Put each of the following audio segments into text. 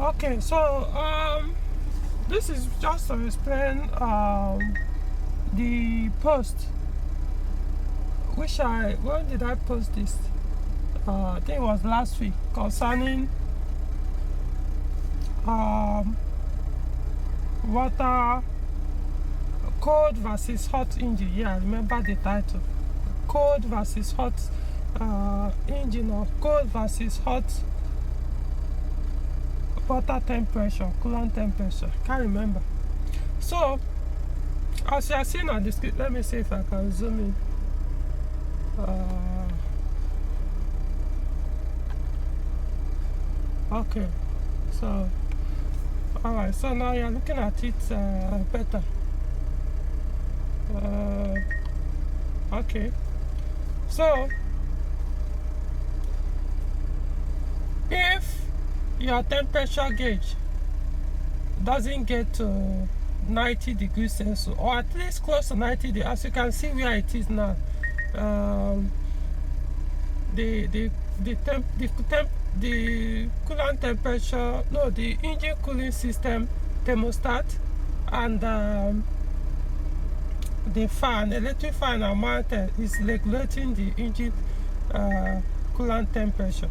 Okay, so this is just to explain the post when did I post this? I think it was last week, concerning water, cold versus hot engine. Yeah, I remember the title. Cold versus hot engine, or cold versus hot water temperature, coolant temperature. Can't remember. So as you are seeing on the screen, let me see if I can zoom in. Okay, so alright, so now you're looking at it better. Okay, so if your temperature gauge doesn't get to 90 degrees Celsius, or at least close to 90 degrees, as you can see where it is now, the coolant temperature, no, the engine cooling system thermostat, and the fan, electric fan are mounted, is regulating the engine coolant temperature.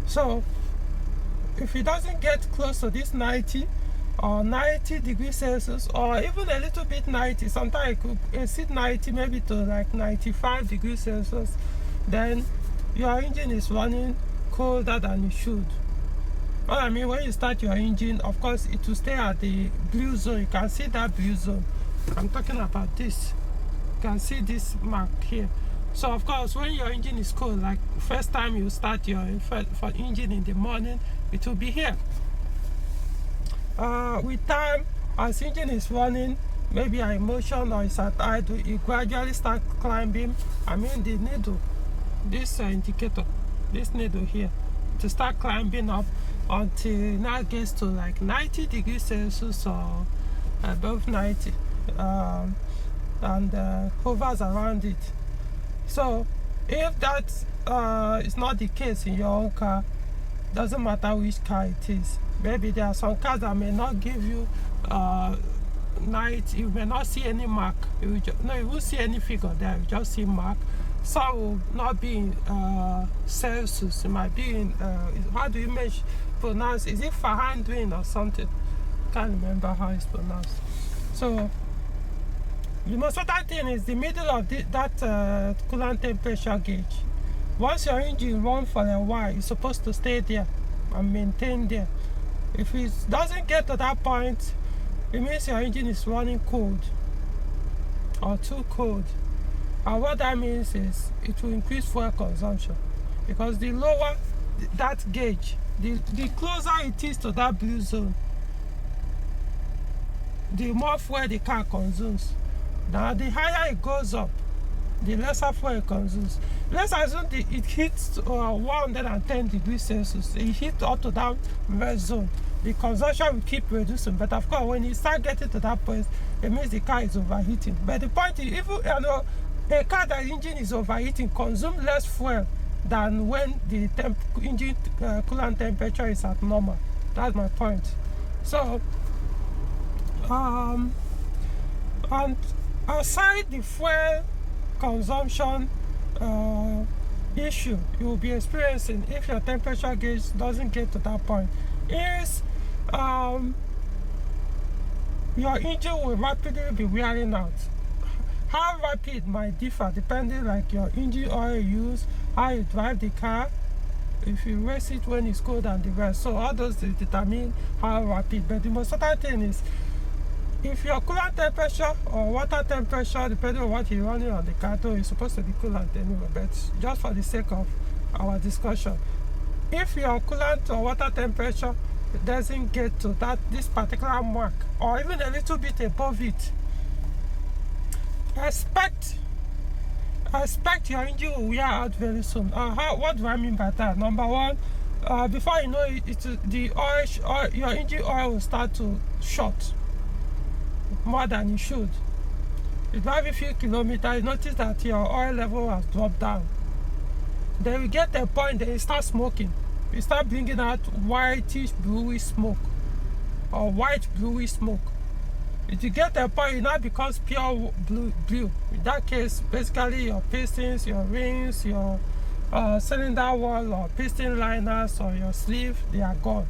So if it doesn't get close to this 90 or 90 degrees Celsius, or even a little bit 90, sometimes it could exceed 90, maybe to like 95 degrees Celsius, then your engine is running colder than it should. What I mean, when you start your engine, of course it will stay at the blue zone. You can see that blue zone. I'm talking about this. You can see this mark here. So of course, when your engine is cold, like first time you start your engine in the morning, it will be here. With time, as engine is running, maybe in motion or it's at idle, it gradually start climbing. I mean the needle, this indicator, this needle here, to start climbing up until now gets to like 90 degrees Celsius or above 90, and hovers around it. So if that is not the case in your own car, doesn't matter which car it is. Maybe there are some cars that may not give you you may not see any mark. You won't see any figure there, you just see mark. Some will not be in Celsius, it might be in how do you pronounce? Is it Fahrenheit or something? Can't remember how it's pronounced. So the most important thing is the middle of that coolant temperature gauge. Once your engine runs for a while, it's supposed to stay there and maintain there. If it doesn't get to that point, it means your engine is running cold or too cold. And what that means is it will increase fuel consumption, because the lower that gauge, the closer it is to that blue zone, the more fuel the car consumes. Now the higher it goes up, the lesser fuel it consumes. Let's assume it hits 110 degrees Celsius. It hits up to that red zone. The consumption will keep reducing. But of course, when you start getting to that point, it means the car is overheating. But the point is, even a car that engine is overheating consumes less fuel than when the engine coolant temperature is at normal. That's my point. So, and aside the fuel consumption issue you will be experiencing if your temperature gauge doesn't get to that point, is your engine will rapidly be wearing out. How rapid might differ depending like your engine oil you use, how you drive the car, if you race it when it's cold and the rest. So all those determine how rapid. But the most important thing is, if your coolant temperature or water temperature, depending on what you're running on the car, though it's supposed to be coolant anyway, but just for the sake of our discussion, if your coolant or water temperature doesn't get to this particular mark, or even a little bit above it, expect your engine will wear out very soon. What do I mean by that? Number one, before you know it, your engine oil will start to short more than it should. You drive a few kilometers, you notice that your oil level has dropped down. Then you get to a point that you start smoking. you start bringing out whitish bluish smoke or white bluish smoke. If you get a point, it now becomes pure blue. In that case, basically your pistons, your rings, your cylinder wall or piston liners or your sleeve, they are gone.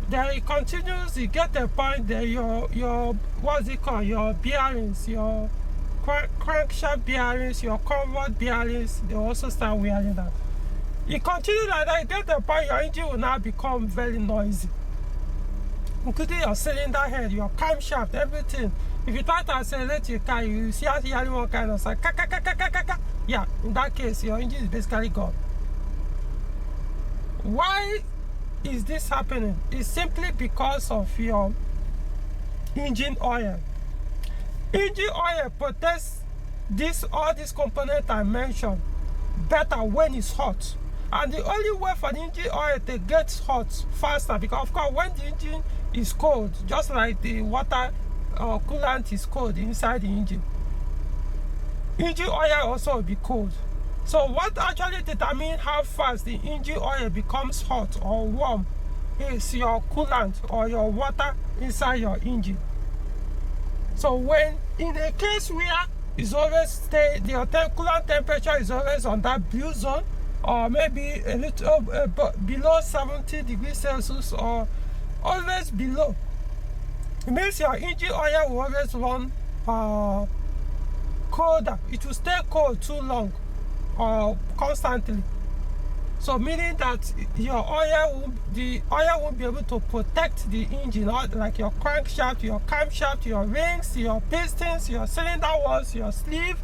Then it continues, you get a point, then your what's it called, your bearings, your crankshaft bearings, your convert bearings, they also start wearing out. You continue like that, you get a point, your engine will now become very noisy, including your cylinder head, your camshaft, everything. If you try to accelerate your car, you see hearing one kind of sound, yeah, in that case, your engine is basically gone. Why is this happening? It's simply because of your engine oil. Engine oil protects all these components I mentioned better when it's hot. And the only way for the engine oil to get hot faster, because of course when the engine is cold, just like the water or coolant is cold inside the engine oil also will be cold. So what actually determines how fast the engine oil becomes hot or warm is your coolant or your water inside your engine. So when in a case where it's always the coolant temperature is always on that blue zone, or maybe a little below 70 degrees Celsius, or always below, it means your engine oil will always run colder. It will stay cold too long or constantly. So meaning that the oil won't be able to protect the engine, like your crankshaft, your camshaft, your rings, your pistons, your cylinder walls, your sleeve,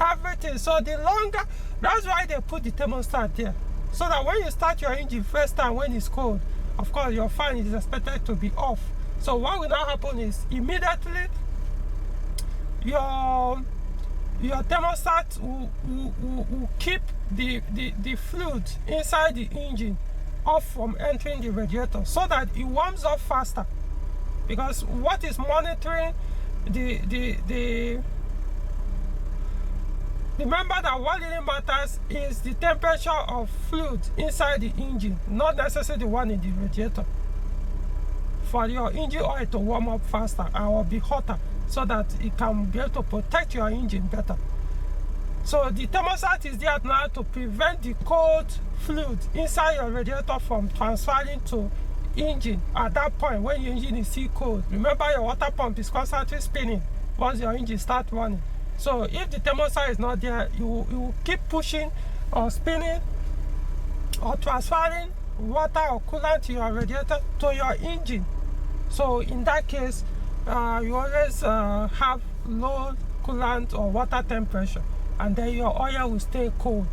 everything. So the longer, that's why they put the thermostat there, so that when you start your engine first time when it's cold, of course your fan is expected to be off. So what will now happen is immediately your thermostat will keep the fluid inside the engine off from entering the radiator, so that it warms up faster. Because what is monitoring remember that what really matters is the temperature of fluid inside the engine, not necessarily the one in the radiator. For your engine oil to warm up faster or be hotter, so that it can be able to protect your engine better. So the thermostat is there now to prevent the cold fluid inside your radiator from transferring to engine at that point when your engine is still cold. Remember, your water pump is constantly spinning once your engine starts running. So if the thermostat is not there, you will keep pushing or spinning or transferring water or coolant to your radiator to your engine. So in that case, you always have low coolant or water temperature, and then your oil will stay cold.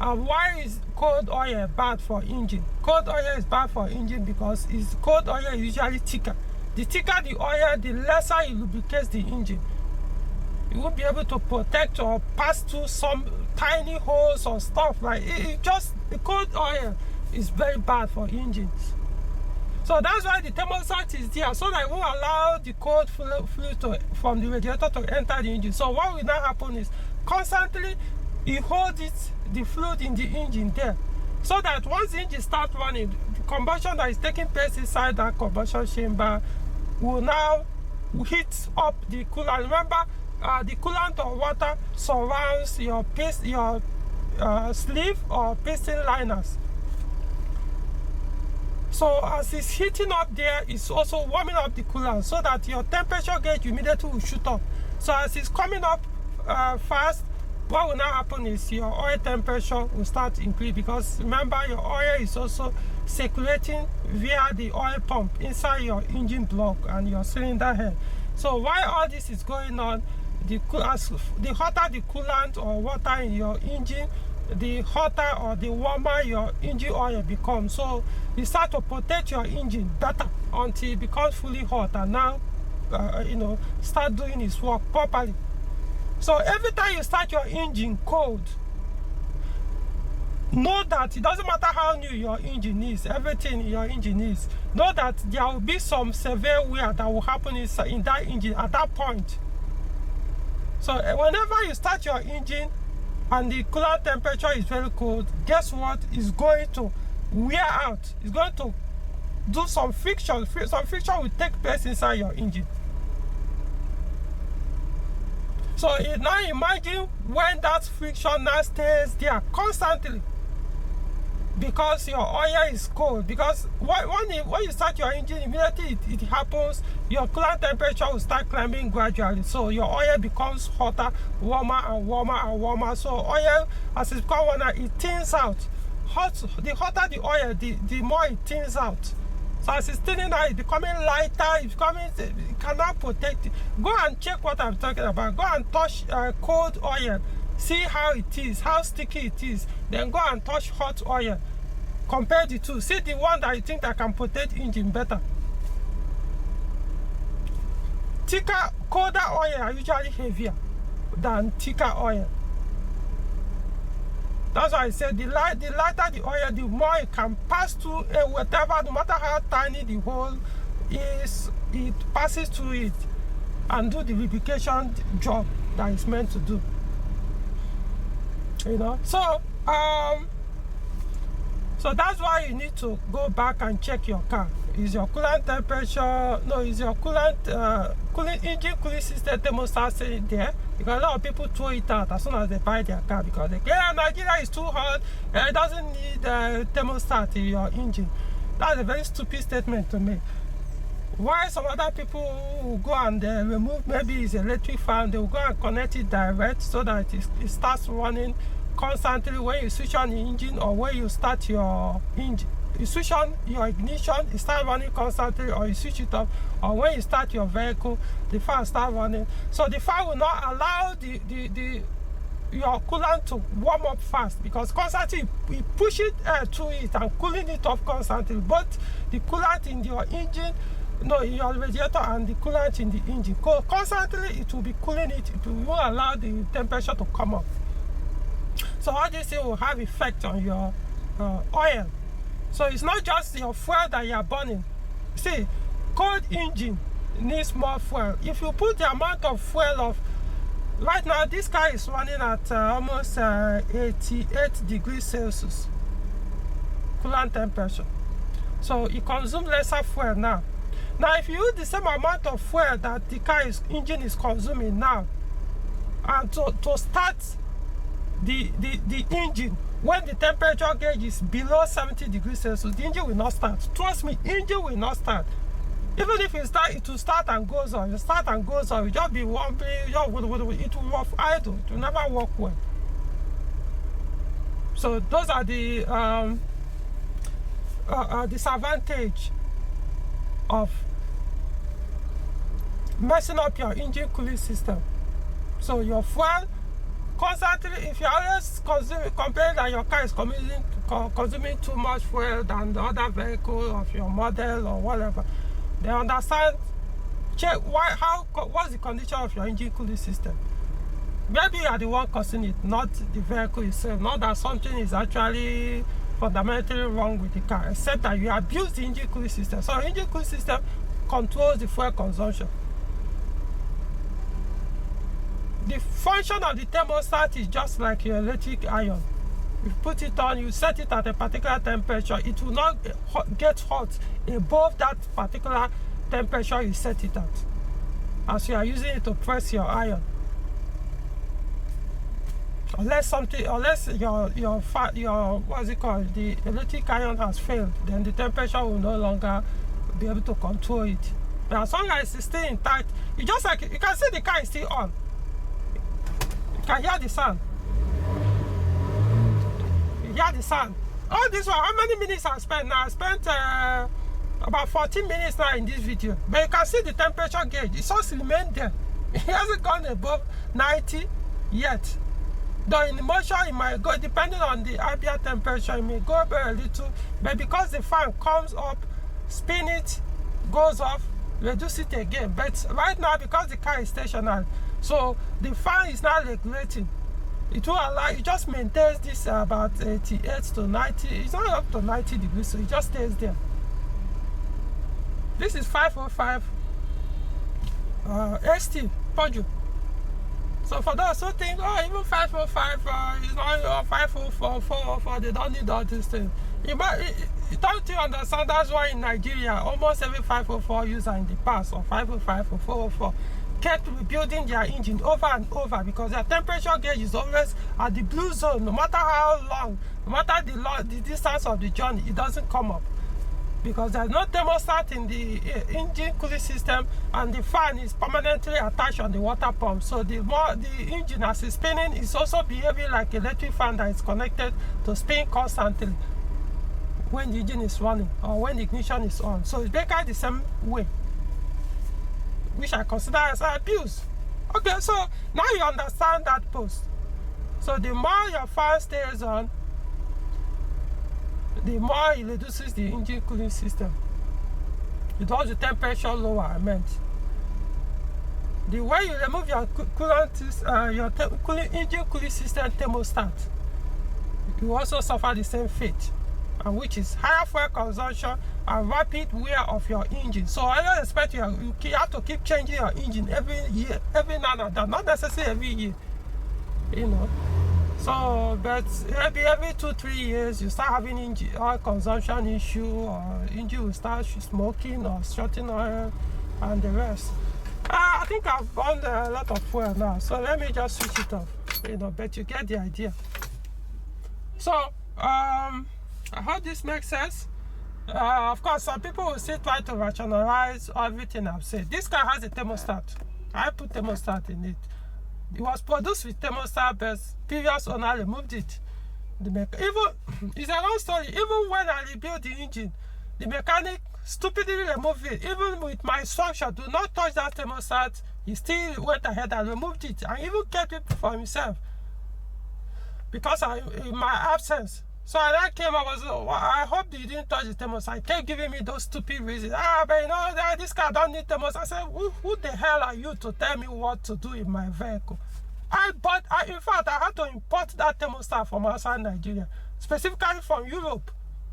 And why is cold oil bad for engine? Cold oil is bad for engine because cold oil is usually thicker. The thicker the oil, the lesser it lubricates the engine. You won't be able to protect or pass through some tiny holes or stuff like the cold oil is very bad for engines. So that's why the thermostat is there, so that it won't allow the cold fluid from the radiator to enter the engine. So what will now happen is constantly it holds the fluid in the engine there, so that once the engine starts running, the combustion that is taking place inside that combustion chamber will now heat up the coolant. Remember, the coolant or water surrounds your sleeve or piston liners. So as it's heating up there, it's also warming up the coolant, so that your temperature gauge immediately will shoot up. So as it's coming up fast, what will now happen is your oil temperature will start to increase, because remember, your oil is also circulating via the oil pump inside your engine block and your cylinder head. So while all this is going on, the hotter the coolant or water in your engine, the hotter or the warmer your engine oil becomes. So you start to protect your engine better until it becomes fully hot, and now start doing its work properly. So every time you start your engine cold, know that it doesn't matter how new your engine is, everything your engine is, know that there will be some severe wear that will happen in that engine at that point. So whenever you start your engine and the coolant temperature is very cold, guess what? It's going to wear out. It's going to do some friction. Some friction will take place inside your engine. So now imagine when that friction now stays there constantly, because your oil is cold. Because when you start your engine, immediately it happens, your coolant temperature will start climbing gradually. So your oil becomes hotter, warmer and warmer and warmer. So oil, as it becomes warmer, it thins out. The hotter the oil, the more it thins out. So as it's thinning out, it's becoming lighter, it cannot protect it. Go and check what I'm talking about. Go and touch cold oil. See how it is, how sticky it is. Then go and touch hot oil. Compare the two. See the one that you think that can protect engine better. Thicker, colder oil are usually heavier than thicker oil. That's why I said the lighter the oil, the more it can pass through whatever, no matter how tiny the hole is, it passes through it and do the lubrication job that it's meant to do. You know, so that's why you need to go back and check your car. Is your coolant temperature, is your coolant engine cooling system thermostat sitting there? Because a lot of people throw it out as soon as they buy their car, because they say, yeah, Nigeria is too hot, it doesn't need a thermostat in your engine. That's a very stupid statement to make. Why some other people will go and remove, maybe it's electric fan, they will go and connect it direct so that it starts running constantly when you switch on the engine, or when you start your engine. You switch on your ignition, it starts running constantly, or you switch it off, or when you start your vehicle, the fan starts running. So the fan will not allow your coolant to warm up fast, because constantly you push it through it and cooling it off constantly. Both the coolant in your engine, in your radiator, and the coolant in the engine. Constantly it will be cooling it, it will allow the temperature to come up. So all this thing will have effect on your oil. So it's not just your fuel that you are burning. See, cold engine needs more fuel. If you put the amount of fuel of, right now this car is running at almost 88 degrees Celsius coolant temperature. So it consumes lesser fuel now. Now if you use the same amount of fuel that the engine is consuming now, and to start the engine, when the temperature gauge is below 70 degrees Celsius, the engine will not start. Trust me, engine will not start. Even if it will start and goes on. It start and goes on. It will just be wobbly. It will work idle. It will never work well. So those are the disadvantage of messing up your engine cooling system. So your fuel, constantly, if you always complain that your car is consuming too much fuel than the other vehicle of your model or whatever, they understand, check what's the condition of your engine cooling system. Maybe you are the one causing it, not the vehicle itself. Not that something is actually fundamentally wrong with the car, except that you abuse the engine cooling system. So engine cooling system controls the fuel consumption. The function of the thermostat is just like your electric iron. You put it on, you set it at a particular temperature, it will not get hot above that particular temperature you set it at, as you are using it to press your iron. Unless your what's it called, the electric iron has failed, then the temperature will no longer be able to control it. But as long as it's still intact, you can see the car is still on. You can hear the sound. You hear the sound. All this one, how many minutes I spent now? I spent about 14 minutes now in this video. But you can see the temperature gauge. It's just remained there. It hasn't gone above 90 yet. Though in motion, it might go, depending on the ambient temperature, it may go up a little. But because the fan comes up, spin it, goes off, reduce it again. But right now, because the car is stationary, so the fan is not regulating. It will allow, it just maintains this about 88 to 90. It's not up to 90 degrees, so it just stays there. This is 505 ST Peugeot. So for those who think, oh, even 505 is not 504, 404, they don't need all these things. Don't you understand? That's why in Nigeria, almost every 504 user in the past, or 505 or 404, kept rebuilding their engine over and over because their temperature gauge is always at the blue zone. No matter how long, no matter the distance of the journey, it doesn't come up because there's no thermostat in the engine cooling system, and the fan is permanently attached on the water pump. So the more the engine, as it's spinning, is also behaving like electric fan that is connected to spin constantly when the engine is running or when the ignition is on. So it's basically the same way, which I consider as abuse. Okay, so now you understand that post. So the more your fan stays on, the more it reduces the engine cooling system. It does the temperature lower, I meant. The way you remove your engine cooling system thermostat, you also suffer the same fate, and which is higher fuel consumption and rapid wear of your engine. So I don't expect you have to keep changing your engine every year, every now and then, not necessarily every year, you know. So, but maybe every 2-3 years you start having engine oil consumption issue, or engine will start smoking or shorting oil and the rest. I think I've burned a lot of fuel now, so let me just switch it off, you know, but you get the idea. So, I hope this makes sense. Of course, some people will still try to rationalize everything I've said. This car has a thermostat. I put thermostat in it. It was produced with thermostat, but previous owner removed it. It's a long story. Even when I rebuilt the engine, the mechanic stupidly removed it. Even with my instruction, do not touch that thermostat, he still went ahead and removed it, and even kept it for himself because in my absence. So I came, I hope you didn't touch the thermostat. He kept giving me those stupid reasons. But you know, this car don't need thermostat. I said, who the hell are you to tell me what to do in my vehicle? In fact, I had to import that thermostat from outside Nigeria, specifically from Europe.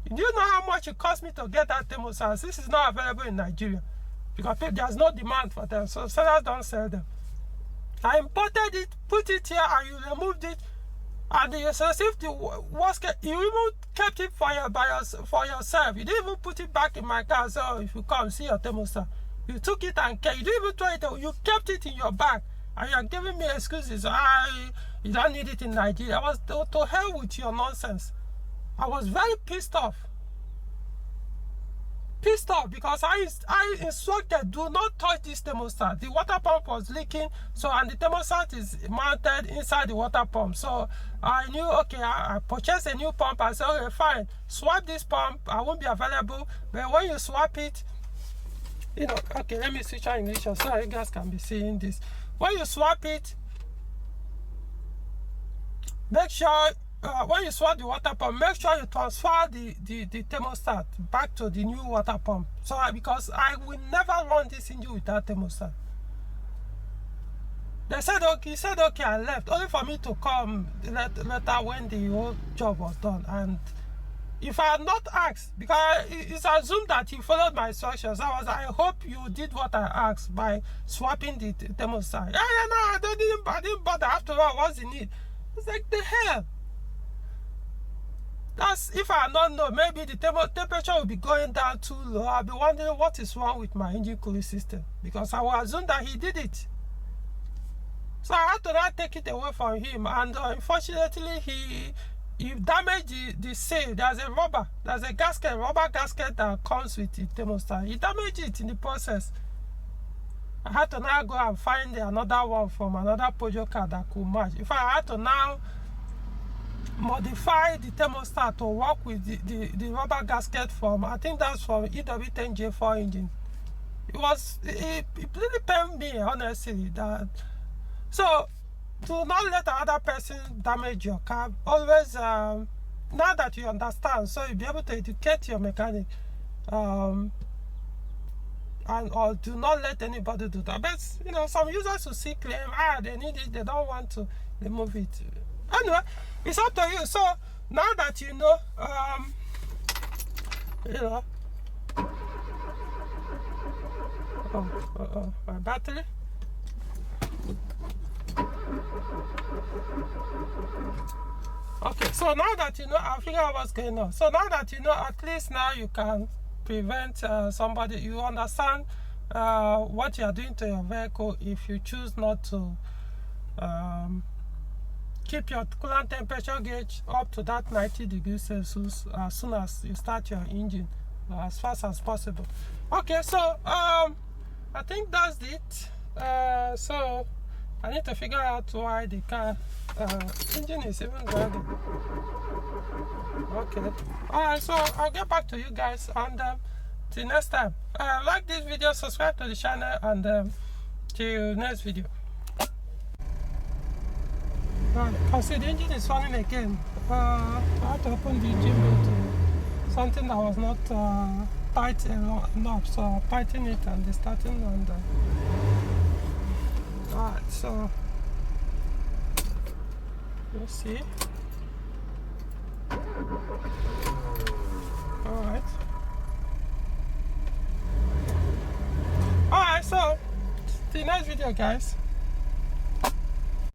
Do you know how much it cost me to get that thermostat? This is not available in Nigeria because there's no demand for them, so sellers don't sell them. I imported it, put it here, and you removed it. And as if the worst case, you even kept it for yourself. You didn't even put it back in my car. So if you come see your thermostat, you took it and you didn't even throw it away. You kept it in your bag, and you're giving me excuses. You don't need it in Nigeria. I was to hell with your nonsense. I was very pissed off. Because I instructed, do not touch this thermostat. The water pump was leaking, and the thermostat is mounted inside the water pump. So I knew, okay, I purchased a new pump. I said, okay, fine, swap this pump. I won't be available. But when you swap it, you know, okay, let me switch on English so you guys can be seeing this. When you swap it, make sure, when you swap the water pump, make sure you transfer the thermostat back to the new water pump. So because I will never run this engine without thermostat. They said, okay, he said, okay, I left, only for me to come later when the whole job was done. And if I had not asked, because it's assumed that he followed my instructions, I hope you did what I asked by swapping the thermostat. No, I didn't bother. After all, what's the need? It's like, the hell? That's, if I had not known, maybe the temperature will be going down too low. I'll be wondering what is wrong with my engine cooling system, because I will assume that he did it. So I had to not take it away from him, and unfortunately he damaged the seal. There's a rubber gasket that comes with the thermostat. He damaged it in the process. I had to now go and find another one from another Peugeot car that could match. In fact, I had to now modify the thermostat to work with the rubber gasket from, I think that's from EW10J4 engine. It really pained me, honestly, that. So do not let another person damage your car. Always, now that you understand, so you'll be able to educate your mechanic, or do not let anybody do that. But you know, some users will see claim, they need it, they don't want to remove it. Anyway, it's up to you. So now that you know, my battery. Okay, so now that you know, I'll figure out what's going on. So now that you know, at least now you can prevent somebody, you understand what you are doing to your vehicle if you choose not to keep your coolant temperature gauge up to that 90 degrees Celsius as soon as you start your engine, as fast as possible. Okay, so I think that's it. So I need to figure out why the car engine is even dragging. Okay, alright, so I'll get back to you guys, and till next time, like this video, subscribe to the channel, and till next video. Right, you can see the engine is running again. I had to open the engine door to something that was not tight enough, so I'll tighten it and the starting, and alright, so let's see. Alright, so the next video, guys.